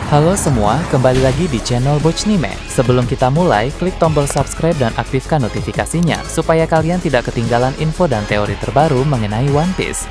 Halo semua, kembali lagi di channel Bochnime. Sebelum kita mulai, klik tombol subscribe dan aktifkan notifikasinya supaya kalian tidak ketinggalan info dan teori terbaru mengenai One Piece.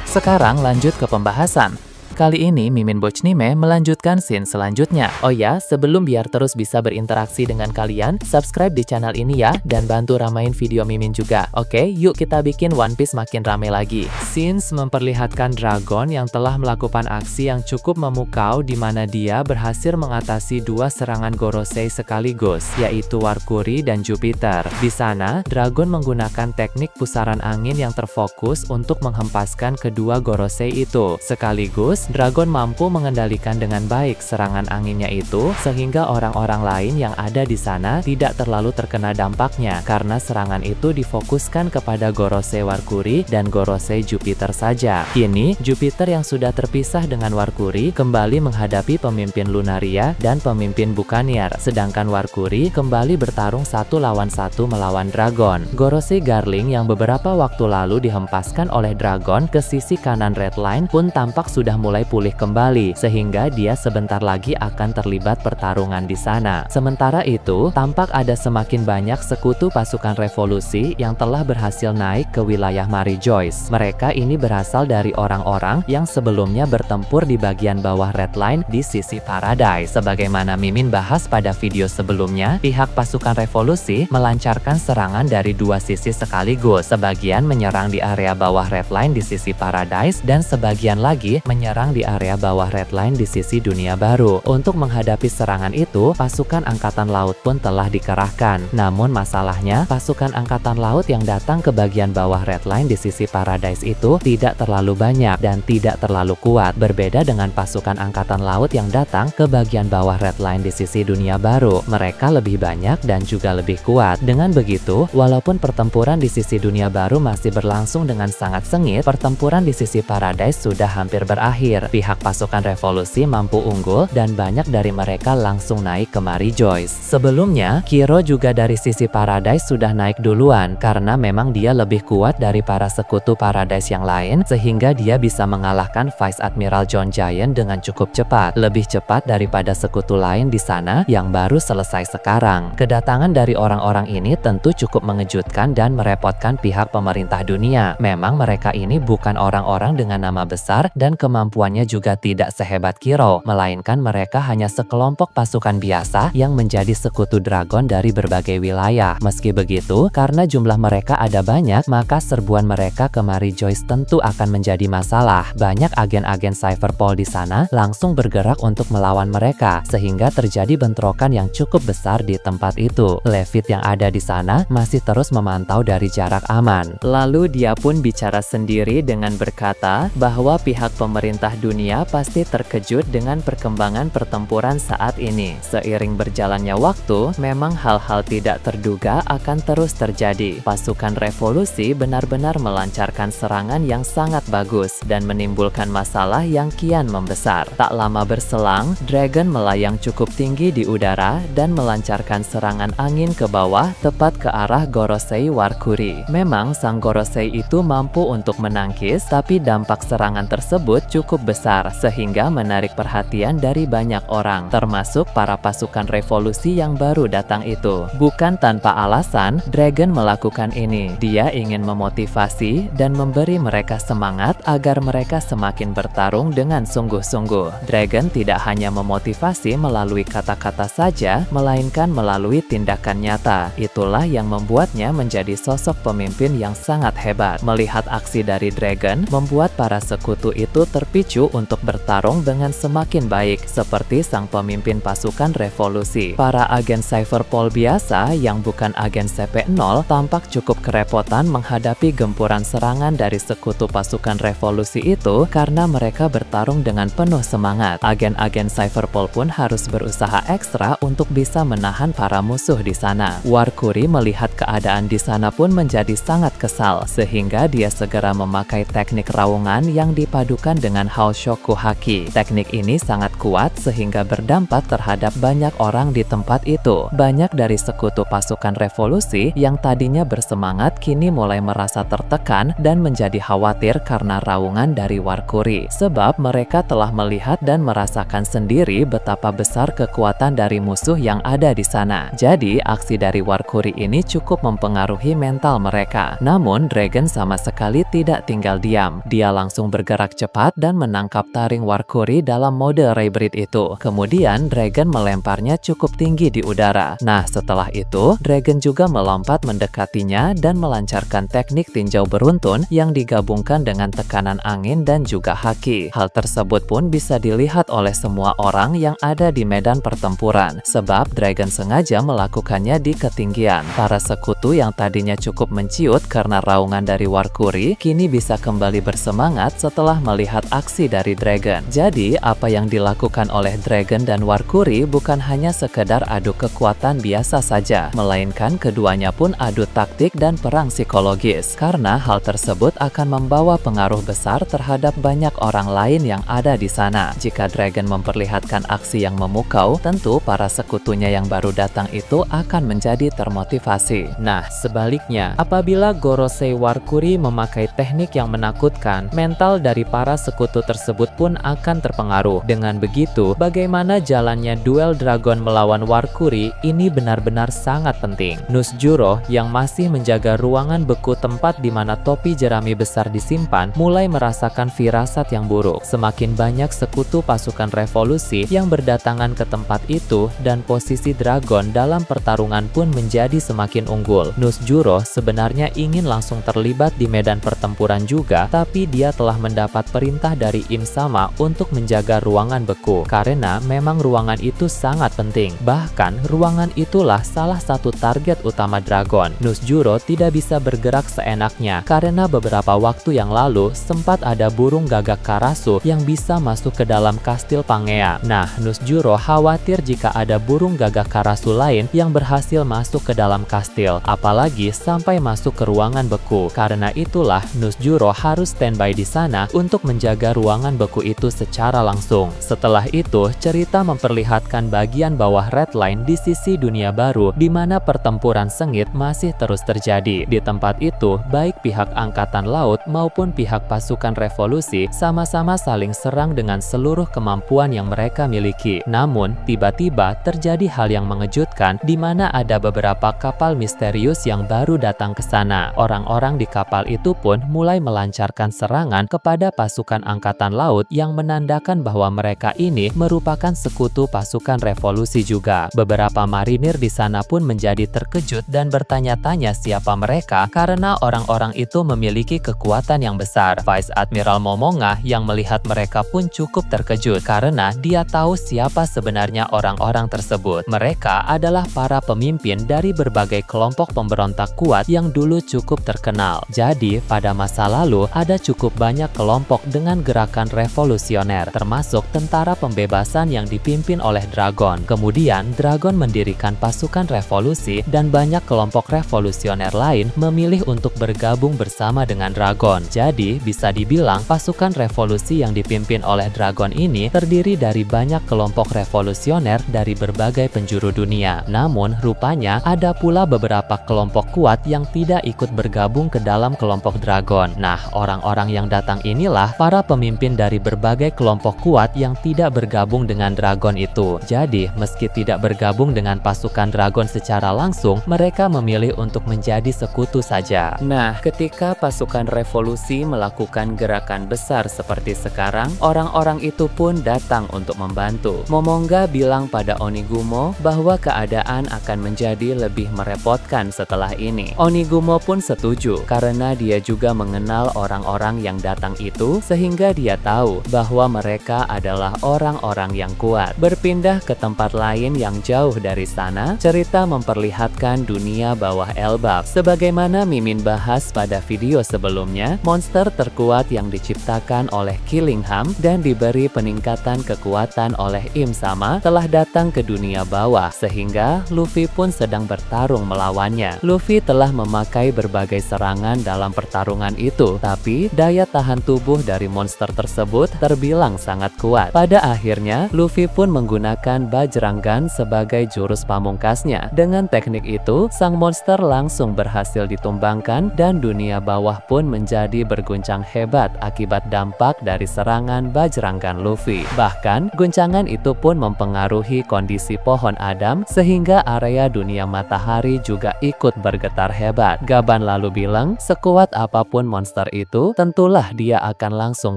Sekarang lanjut ke pembahasan. Kali ini Mimin Bochnime melanjutkan scene selanjutnya. Oh ya, sebelum biar terus bisa berinteraksi dengan kalian, subscribe di channel ini ya, dan bantu ramain video Mimin juga. Oke, yuk kita bikin One Piece makin rame lagi. Scenes memperlihatkan Dragon yang telah melakukan aksi yang cukup memukau di mana dia berhasil mengatasi dua serangan Gorosei sekaligus, yaitu Warkuri dan Jupiter. Di sana, Dragon menggunakan teknik pusaran angin yang terfokus untuk menghempaskan kedua Gorosei itu. Sekaligus, Dragon mampu mengendalikan dengan baik serangan anginnya itu, sehingga orang-orang lain yang ada di sana tidak terlalu terkena dampaknya, karena serangan itu difokuskan kepada Gorosei Warkuri dan Gorosei Jupiter saja. Kini, Jupiter yang sudah terpisah dengan Warkuri kembali menghadapi pemimpin Lunaria dan pemimpin Buccaneer, sedangkan Warkuri kembali bertarung 1 lawan 1 melawan Dragon. Gorosei Garling yang beberapa waktu lalu dihempaskan oleh Dragon ke sisi kanan Red Line pun tampak sudah mulai pulih kembali, sehingga dia sebentar lagi akan terlibat pertarungan di sana. Sementara itu, tampak ada semakin banyak sekutu pasukan revolusi yang telah berhasil naik ke wilayah Mary Joyce. Mereka ini berasal dari orang-orang yang sebelumnya bertempur di bagian bawah Red Line di sisi Paradise. Sebagaimana Mimin bahas pada video sebelumnya, pihak pasukan revolusi melancarkan serangan dari dua sisi sekaligus. Sebagian menyerang di area bawah Red Line di sisi Paradise, dan sebagian lagi menyerang di area bawah Red Line di sisi dunia baru. Untuk menghadapi serangan itu, pasukan angkatan laut pun telah dikerahkan. Namun masalahnya, pasukan angkatan laut yang datang ke bagian bawah Red Line di sisi Paradise itu tidak terlalu banyak dan tidak terlalu kuat, berbeda dengan pasukan angkatan laut yang datang ke bagian bawah Red Line di sisi dunia baru. Mereka lebih banyak dan juga lebih kuat. Dengan begitu, walaupun pertempuran di sisi dunia baru masih berlangsung dengan sangat sengit, pertempuran di sisi Paradise sudah hampir berakhir. Pihak pasukan revolusi mampu unggul dan banyak dari mereka langsung naik ke Mary Joyce. Sebelumnya, Kiro juga dari sisi Paradise sudah naik duluan karena memang dia lebih kuat dari para sekutu Paradise yang lain, sehingga dia bisa mengalahkan Vice Admiral John Giant dengan cukup cepat, lebih cepat daripada sekutu lain di sana yang baru selesai sekarang. Kedatangan dari orang-orang ini tentu cukup mengejutkan dan merepotkan pihak pemerintah dunia. Memang mereka ini bukan orang-orang dengan nama besar dan kemampuannya juga tidak sehebat Kiro, melainkan mereka hanya sekelompok pasukan biasa yang menjadi sekutu Dragon dari berbagai wilayah. Meski begitu, karena jumlah mereka ada banyak, maka serbuan mereka ke Mary Joyce tentu akan menjadi masalah. Banyak agen-agen Cypherpol di sana langsung bergerak untuk melawan mereka, sehingga terjadi bentrokan yang cukup besar di tempat itu. Levitt yang ada di sana masih terus memantau dari jarak aman. Lalu dia pun bicara sendiri dengan berkata bahwa pihak pemerintah dunia pasti terkejut dengan perkembangan pertempuran saat ini. Seiring berjalannya waktu, memang hal-hal tidak terduga akan terus terjadi. Pasukan revolusi benar-benar melancarkan serangan yang sangat bagus dan menimbulkan masalah yang kian membesar. Tak lama berselang, Dragon melayang cukup tinggi di udara dan melancarkan serangan angin ke bawah tepat ke arah Gorosei Warkuri. Memang sang Gorosei itu mampu untuk menangkis, tapi dampak serangan tersebut cukup besar sehingga menarik perhatian dari banyak orang, termasuk para pasukan revolusi yang baru datang itu. Bukan tanpa alasan, Dragon melakukan ini. Dia ingin memotivasi dan memberi mereka semangat agar mereka semakin bertarung dengan sungguh-sungguh. Dragon tidak hanya memotivasi melalui kata-kata saja, melainkan melalui tindakan nyata. Itulah yang membuatnya menjadi sosok pemimpin yang sangat hebat. Melihat aksi dari Dragon membuat para sekutu itu terpicu untuk bertarung dengan semakin baik, seperti sang pemimpin pasukan revolusi. Para agen Cypherpol biasa yang bukan agen CP0 tampak cukup kerepotan menghadapi gempuran serangan dari sekutu pasukan revolusi itu karena mereka bertarung dengan penuh semangat. Agen-agen Cypherpol pun harus berusaha ekstra untuk bisa menahan para musuh di sana. Warkuri melihat keadaan di sana pun menjadi sangat kesal, sehingga dia segera memakai teknik raungan yang dipadukan dengan Haoshoku Haki. Teknik ini sangat kuat sehingga berdampak terhadap banyak orang di tempat itu. Banyak dari sekutu pasukan revolusi yang tadinya bersemangat kini mulai merasa tertekan dan menjadi khawatir karena raungan dari Warkuri. Sebab mereka telah melihat dan merasakan sendiri betapa besar kekuatan dari musuh yang ada di sana. Jadi, aksi dari Warkuri ini cukup mempengaruhi mental mereka. Namun, Dragon sama sekali tidak tinggal diam. Dia langsung bergerak cepat dan menangkap taring Warkuri dalam mode Rebirth itu. Kemudian, Dragon melemparnya cukup tinggi di udara. Nah, setelah itu, Dragon juga melompat mendekatinya dan melancarkan teknik tinjau beruntun yang digabungkan dengan tekanan angin dan juga haki. Hal tersebut pun bisa dilihat oleh semua orang yang ada di medan pertempuran, sebab Dragon sengaja melakukannya di ketinggian. Para sekutu yang tadinya cukup menciut karena raungan dari Warkuri, kini bisa kembali bersemangat setelah melihat aksi dari Dragon. Jadi, apa yang dilakukan oleh Dragon dan Warkuri bukan hanya sekedar adu kekuatan biasa saja, melainkan keduanya pun adu taktik dan perang psikologis, karena hal tersebut akan membawa pengaruh besar terhadap banyak orang lain yang ada di sana. Jika Dragon memperlihatkan aksi yang memukau, tentu para sekutunya yang baru datang itu akan menjadi termotivasi. Nah, sebaliknya, apabila Gorosei Warkuri memakai teknik yang menakutkan, mental dari para sekutu tersebut pun akan terpengaruh. Dengan begitu, bagaimana jalannya duel Dragon melawan Warkuri ini benar-benar sangat penting. Nusjuro yang masih menjaga ruangan beku tempat di mana topi jerami besar disimpan mulai merasakan firasat yang buruk. Semakin banyak sekutu pasukan revolusi yang berdatangan ke tempat itu dan posisi Dragon dalam pertarungan pun menjadi semakin unggul. Nusjuro sebenarnya ingin langsung terlibat di medan pertempuran juga, tapi dia telah mendapat perintah dari Im-sama untuk menjaga ruangan beku, karena memang ruangan itu sangat penting. Bahkan, ruangan itulah salah satu target utama Dragon. Nusjuro tidak bisa bergerak seenaknya, karena beberapa waktu yang lalu sempat ada burung gagak Karasu yang bisa masuk ke dalam kastil Pangea. Nah, Nusjuro khawatir jika ada burung gagak Karasu lain yang berhasil masuk ke dalam kastil, apalagi sampai masuk ke ruangan beku. Karena itulah, Nusjuro harus standby di sana untuk menjaga ruangan beku itu secara langsung. Setelah itu, cerita memperlihatkan bagian bawah Red Line di sisi dunia baru, di mana pertempuran sengit masih terus terjadi. Di tempat itu, baik pihak Angkatan Laut maupun pihak pasukan revolusi sama-sama saling serang dengan seluruh kemampuan yang mereka miliki. Namun, tiba-tiba terjadi hal yang mengejutkan, di mana ada beberapa kapal misterius yang baru datang ke sana. Orang-orang di kapal itu pun mulai melancarkan serangan kepada pasukan Angkatan Laut yang menandakan bahwa mereka ini merupakan sekutu pasukan revolusi juga. Beberapa marinir di sana pun menjadi terkejut dan bertanya-tanya siapa mereka karena orang-orang itu memiliki kekuatan yang besar. Vice Admiral Momonga yang melihat mereka pun cukup terkejut karena dia tahu siapa sebenarnya orang-orang tersebut. Mereka adalah para pemimpin dari berbagai kelompok pemberontak kuat yang dulu cukup terkenal. Jadi, pada masa lalu ada cukup banyak kelompok dengan gerakan revolusioner, termasuk tentara pembebasan yang dipimpin oleh Dragon. Kemudian, Dragon mendirikan pasukan revolusi dan banyak kelompok revolusioner lain memilih untuk bergabung bersama dengan Dragon. Jadi, bisa dibilang pasukan revolusi yang dipimpin oleh Dragon ini terdiri dari banyak kelompok revolusioner dari berbagai penjuru dunia. Namun, rupanya ada pula beberapa kelompok kuat yang tidak ikut bergabung ke dalam kelompok Dragon. Nah, orang-orang yang datang inilah para pemimpin dari berbagai kelompok kuat yang tidak bergabung dengan Dragon itu. Jadi, meski tidak bergabung dengan pasukan Dragon secara langsung, mereka memilih untuk menjadi sekutu saja. Nah, ketika pasukan revolusi melakukan gerakan besar seperti sekarang, orang-orang itu pun datang untuk membantu. Momonga bilang pada Onigumo bahwa keadaan akan menjadi lebih merepotkan setelah ini. Onigumo pun setuju karena dia juga mengenal orang-orang yang datang itu, sehingga dia tahu bahwa mereka adalah orang-orang yang kuat. Berpindah ke tempat lain yang jauh dari sana, cerita memperlihatkan dunia bawah Elbap. Sebagaimana Mimin bahas pada video sebelumnya, monster terkuat yang diciptakan oleh Killingham dan diberi peningkatan kekuatan oleh Im-sama telah datang ke dunia bawah, sehingga Luffy pun sedang bertarung melawannya. Luffy telah memakai berbagai serangan dalam pertarungan itu, tapi daya tahan tubuh dari monster monster tersebut terbilang sangat kuat. Pada akhirnya, Luffy pun menggunakan Bajrangan sebagai jurus pamungkasnya. Dengan teknik itu, sang monster langsung berhasil ditumbangkan dan dunia bawah pun menjadi berguncang hebat akibat dampak dari serangan Bajrangan Luffy. Bahkan, guncangan itu pun mempengaruhi kondisi pohon Adam sehingga area dunia matahari juga ikut bergetar hebat. Gaban lalu bilang, sekuat apapun monster itu, tentulah dia akan langsung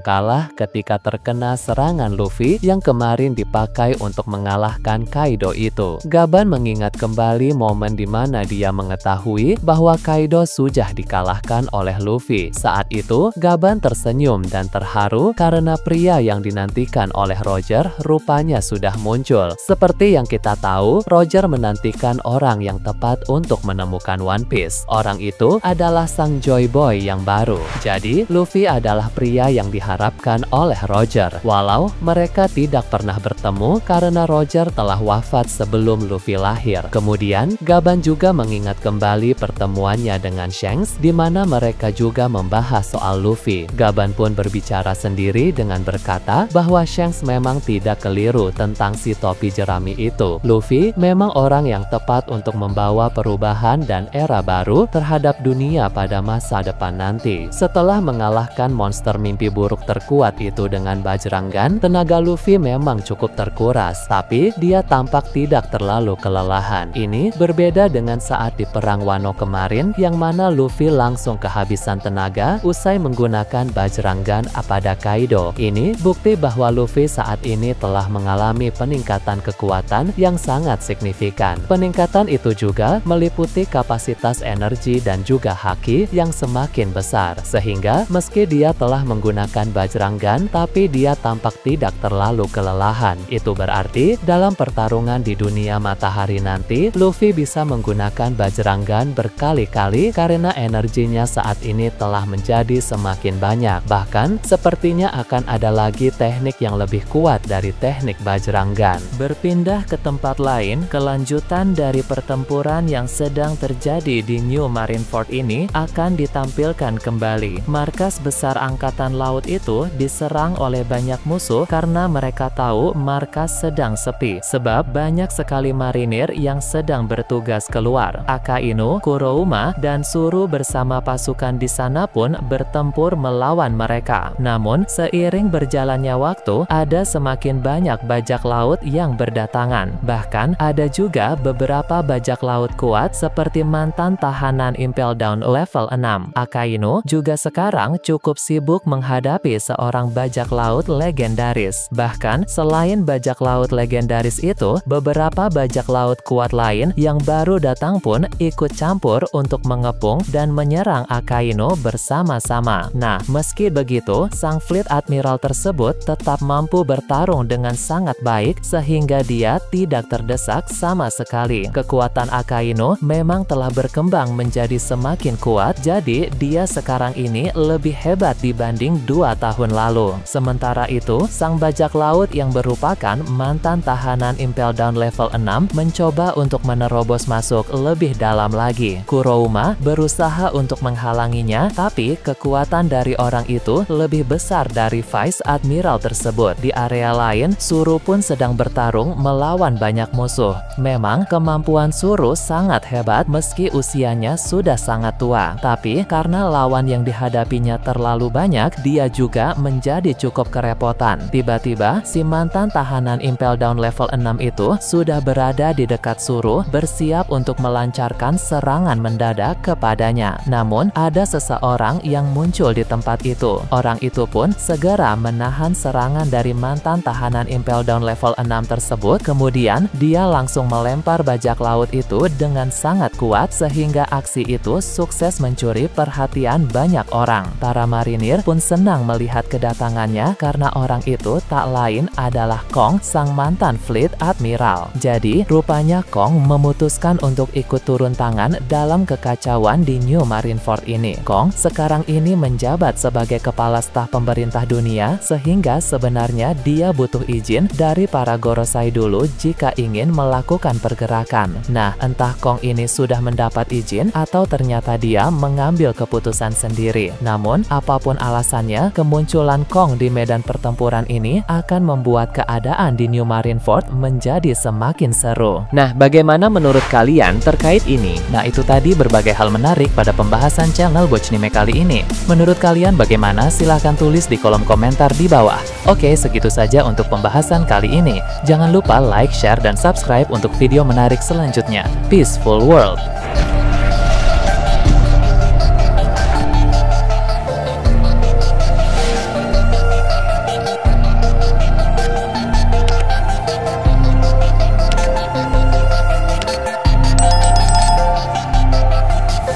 kalah ketika terkena serangan Luffy yang kemarin dipakai untuk mengalahkan Kaido itu. Gaban mengingat kembali momen di mana dia mengetahui bahwa Kaido sudah dikalahkan oleh Luffy. Saat itu, Gaban tersenyum dan terharu karena pria yang dinantikan oleh Roger rupanya sudah muncul. Seperti yang kita tahu, Roger menantikan orang yang tepat untuk menemukan One Piece. Orang itu adalah sang Joy Boy yang baru. Jadi, Luffy adalah pria yang diharapkan oleh Roger. Walau mereka tidak pernah bertemu karena Roger telah wafat sebelum Luffy lahir. Kemudian, Gaban juga mengingat kembali pertemuannya dengan Shanks di mana mereka juga membahas soal Luffy. Gaban pun berbicara sendiri dengan berkata bahwa Shanks memang tidak keliru tentang si topi jerami itu. Luffy memang orang yang tepat untuk membawa perubahan dan era baru terhadap dunia pada masa depan nanti. Setelah mengalahkan monster mimpi buruk terkuat itu dengan Bajrangan, tenaga Luffy memang cukup terkuras, tapi dia tampak tidak terlalu kelelahan. Ini berbeda dengan saat di perang Wano kemarin yang mana Luffy langsung kehabisan tenaga usai menggunakan Bajrangan pada Kaido. Ini bukti bahwa Luffy saat ini telah mengalami peningkatan kekuatan yang sangat signifikan. Peningkatan itu juga meliputi kapasitas energi dan juga haki yang semakin besar, sehingga meski dia telah menggunakan Bajrangan, tapi dia tampak tidak terlalu kelelahan. Itu berarti dalam pertarungan di dunia matahari nanti, Luffy bisa menggunakan Bajrangan berkali-kali karena energinya saat ini telah menjadi semakin banyak. Bahkan, sepertinya akan ada lagi teknik yang lebih kuat dari teknik Bajrangan. Berpindah ke tempat lain, kelanjutan dari pertempuran yang sedang terjadi di New Marineford ini akan ditampilkan kembali. Markas besar Angkatan Laut itu diserang oleh banyak musuh karena mereka tahu markas sedang sepi, sebab banyak sekali marinir yang sedang bertugas keluar. Akainu, Kurouma, dan Suru bersama pasukan di sana pun bertempur melawan mereka. Namun, seiring berjalannya waktu, ada semakin banyak bajak laut yang berdatangan. Bahkan, ada juga beberapa bajak laut kuat seperti mantan tahanan Impel Down level 6. Akainu juga sekarang cukup sibuk menghadapi seorang bajak laut legendaris. Bahkan, selain bajak laut legendaris itu, beberapa bajak laut kuat lain yang baru datang pun ikut campur untuk mengepung dan menyerang Akainu bersama-sama. Nah, meski begitu, sang Fleet Admiral tersebut tetap mampu bertarung dengan sangat baik sehingga dia tidak terdesak sama sekali. Kekuatan Akainu memang telah berkembang menjadi semakin kuat, jadi dia sekarang ini lebih hebat dibanding 2 tahun lalu. Sementara itu, sang bajak laut yang merupakan mantan tahanan Impel Down level 6 mencoba untuk menerobos masuk lebih dalam lagi. Kurouma berusaha untuk menghalanginya, tapi kekuatan dari orang itu lebih besar dari Vice Admiral tersebut. Di area lain, Suru pun sedang bertarung melawan banyak musuh. Memang kemampuan Suru sangat hebat meski usianya sudah sangat tua, tapi karena lawan yang dihadapinya terlalu banyak, dia juga menjadi cukup kerepotan. Tiba-tiba, si mantan tahanan Impel Down level 6 itu sudah berada di dekat Suru, bersiap untuk melancarkan serangan mendadak kepadanya. Namun, ada seseorang yang muncul di tempat itu. Orang itu pun segera menahan serangan dari mantan tahanan Impel Down level 6 tersebut. Kemudian, dia langsung melempar bajak laut itu dengan sangat kuat sehingga aksi itu sukses mencuri perhatian banyak orang. Para marinir pun senang melihat kedatangannya karena orang itu tak lain adalah Kong, sang mantan Fleet Admiral. Jadi, rupanya Kong memutuskan untuk ikut turun tangan dalam kekacauan di New Marineford ini. Kong sekarang ini menjabat sebagai kepala staf pemerintah dunia, sehingga sebenarnya dia butuh izin dari para Gorosei dulu jika ingin melakukan pergerakan. Nah, entah Kong ini sudah mendapat izin atau ternyata dia mengambil keputusan sendiri. Namun, apapun alasannya, kemudian kemunculan Kong di medan pertempuran ini akan membuat keadaan di New Marineford menjadi semakin seru. Nah, bagaimana menurut kalian terkait ini? Nah, itu tadi berbagai hal menarik pada pembahasan channel Bochnime kali ini. Menurut kalian bagaimana? Silahkan tulis di kolom komentar di bawah. Oke, segitu saja untuk pembahasan kali ini. Jangan lupa like, share, dan subscribe untuk video menarik selanjutnya. Peaceful World!